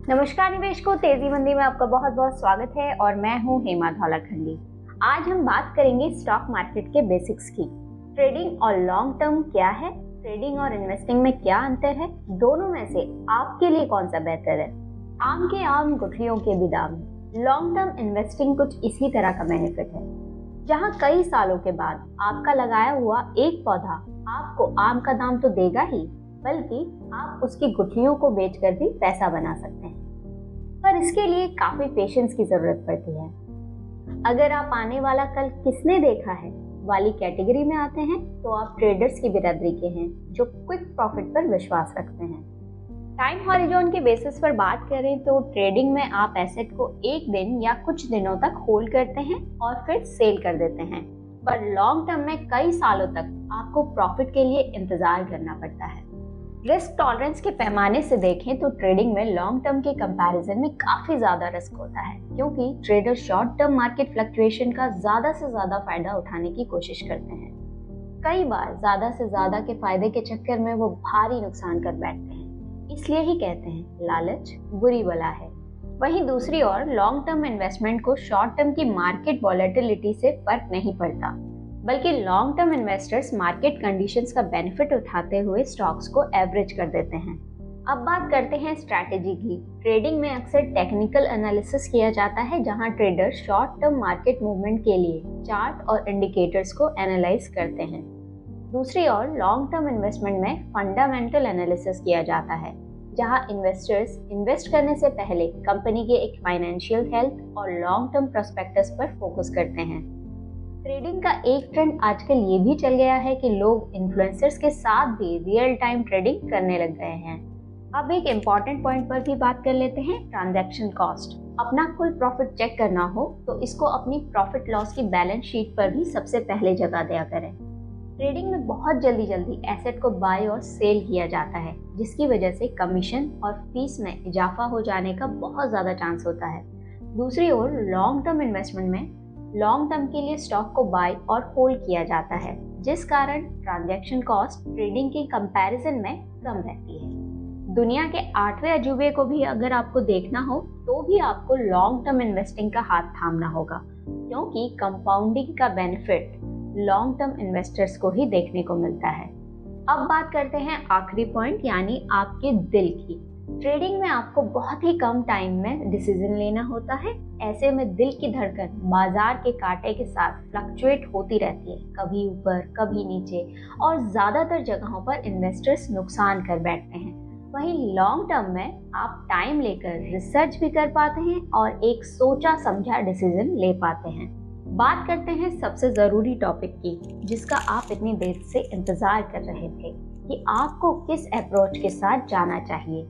नमस्कार निवेशकों, तेजी मंदी में आपका बहुत बहुत स्वागत है और मैं हूं हेमा धौलाखंडी। आज हम बात करेंगे स्टॉक मार्केट के बेसिक्स की। ट्रेडिंग और लॉन्ग टर्म क्या है, ट्रेडिंग और इन्वेस्टिंग में क्या अंतर है, दोनों में से आपके लिए कौन सा बेहतर है। आम के आम गुठलियों के भी दाम। लॉन्ग टर्म इन्वेस्टिंग कुछ इसी तरह का बेनिफिट है, जहाँ कई सालों के बाद आपका लगाया हुआ एक पौधा आपको आम का दाम तो देगा ही, बल्कि आप उसकी गुठलियों को बेचकर भी पैसा बना सकते हैं। पर इसके लिए काफी पेशेंस की जरूरत पड़ती है। अगर आप आने वाला कल किसने देखा है वाली कैटेगरी में आते हैं, तो आप ट्रेडर्स की बिरादरी के हैं जो क्विक प्रॉफिट पर विश्वास रखते हैं। टाइम हॉरिजॉन के बेसिस पर बात करें तो ट्रेडिंग में आप एसेट को एक दिन या कुछ दिनों तक होल्ड करते हैं और फिर सेल कर देते हैं। पर लॉन्ग टर्म में कई सालों तक आपको प्रॉफिट के लिए इंतजार करना पड़ता है। रिस्क टॉलरेंस के पैमाने से देखें तो ट्रेडिंग में लॉन्ग टर्म के कंपैरिजन में काफी ज्यादा रिस्क होता है, क्योंकि trader short term market fluctuation का ज्यादा से ज्यादा फायदा उठाने की कोशिश करते हैं। कई बार ज्यादा से ज्यादा के फायदे के चक्कर में वो भारी नुकसान कर बैठते हैं। इसलिए ही कहते हैं लालच बुरी बला है। वहीं दूसरी ओर लॉन्ग टर्म इन्वेस्टमेंट को शॉर्ट टर्म की मार्केट वॉलेटिलिटी से फर्क नहीं पड़ता, बल्कि long term investors market conditions का बेनिफिट उठाते हुए स्टॉक्स को एवरेज कर देते हैं। अब बात करते हैं स्ट्रैटेजी की। ट्रेडिंग में अक्सर टेक्निकल एनालिसिस किया जाता है, जहां trader short term market movement के लिए चार्ट और इंडिकेटर्स को एनालाइज करते हैं। दूसरी ओर लॉन्ग टर्म इन्वेस्टमेंट में फंडामेंटल एनालिसिस किया जाता है, जहां इन्वेस्टर्स इन्वेस्ट करने से पहले कंपनी के एक फाइनेंशियल हेल्थ और लॉन्ग टर्म प्रोस्पेक्टस पर फोकस करते हैं। ट्रेडिंग का एक ट्रेंड आजकल ये भी चल गया है कि लोग इन्फ्लुएंसर्स के साथ भी रियल टाइम ट्रेडिंग करने लग गए हैं। अब एक इम्पॉर्टेंट पॉइंट पर भी बात कर लेते हैं, ट्रांजैक्शन कॉस्ट। अपना कुल प्रॉफिट चेक करना हो तो इसको अपनी प्रॉफिट लॉस की बैलेंस शीट पर भी सबसे पहले जगह दिया करें। ट्रेडिंग में बहुत जल्दी एसेट को बाय और सेल किया जाता है, जिसकी वजह से कमीशन और फीस में इजाफा हो जाने का बहुत ज्यादा चांस होता है। दूसरी ओर लॉन्ग टर्म इन्वेस्टमेंट में लॉन्ग टर्म के लिए स्टॉक को बाय और होल्ड किया जाता है, जिस कारण ट्रांजैक्शन कॉस्ट ट्रेडिंग के कंपैरिजन में कम रहती है। दुनिया के 8वें अजूबे को भी अगर आपको देखना हो तो भी आपको लॉन्ग टर्म इन्वेस्टिंग का हाथ थामना होगा, क्योंकि कंपाउंडिंग का बेनिफिट लॉन्ग टर्म इन्वेस्टर्स को ही देखने को मिलता है। अब बात करते हैं आखिरी पॉइंट, यानी आपके दिल की। ट्रेडिंग में आपको बहुत ही कम टाइम में डिसीजन लेना होता है। ऐसे में दिल की धड़कन बाजार के कांटे के साथ फ्लक्चुएट होती रहती है, कभी ऊपर कभी नीचे, और ज्यादातर जगहों पर इन्वेस्टर्स नुकसान कर बैठते हैं। वहीं लॉन्ग टर्म में आप टाइम लेकर रिसर्च भी कर पाते हैं और एक सोचा समझा डिसीजन ले पाते हैं। बात करते हैं सबसे जरूरी टॉपिक की, जिसका आप इतनी देर से इंतजार कर रहे थे कि आपको किस अप्रोच के साथ जाना चाहिए।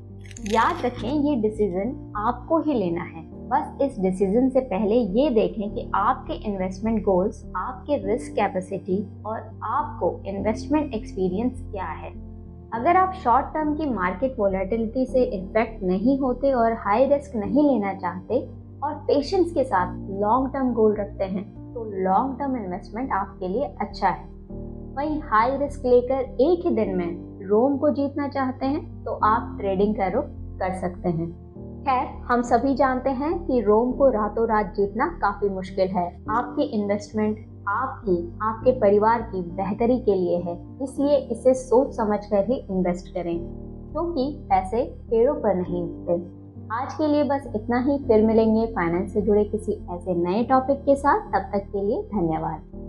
याद रखें, ये डिसीजन आपको ही लेना है। बस इस डिसीजन से पहले ये देखें कि आपके इन्वेस्टमेंट गोल्स, आपके रिस्क कैपेसिटी और आपको इन्वेस्टमेंट एक्सपीरियंस क्या है। अगर आप शॉर्ट टर्म की मार्केट वोलेटिलिटी से इफेक्ट नहीं होते और हाई रिस्क नहीं लेना चाहते और पेशेंस के साथ लॉन्ग टर्म गोल रखते हैं, तो लॉन्ग टर्म इन्वेस्टमेंट आपके लिए अच्छा है। वहीं हाई रिस्क लेकर एक ही दिन में रोम को जीतना चाहते हैं तो आप ट्रेडिंग का रुख कर सकते हैं। खैर, हम सभी जानते हैं कि रोम को रातों रात जीतना काफी मुश्किल है। आपकी इन्वेस्टमेंट आपकी, आपके परिवार की बेहतरी के लिए है, इसलिए इसे सोच समझकर ही इन्वेस्ट करें, क्योंकि पैसे पेड़ों पर नहीं उगते। आज के लिए बस इतना ही। फिर मिलेंगे फाइनेंस से जुड़े किसी ऐसे नए टॉपिक के साथ। तब तक के लिए धन्यवाद।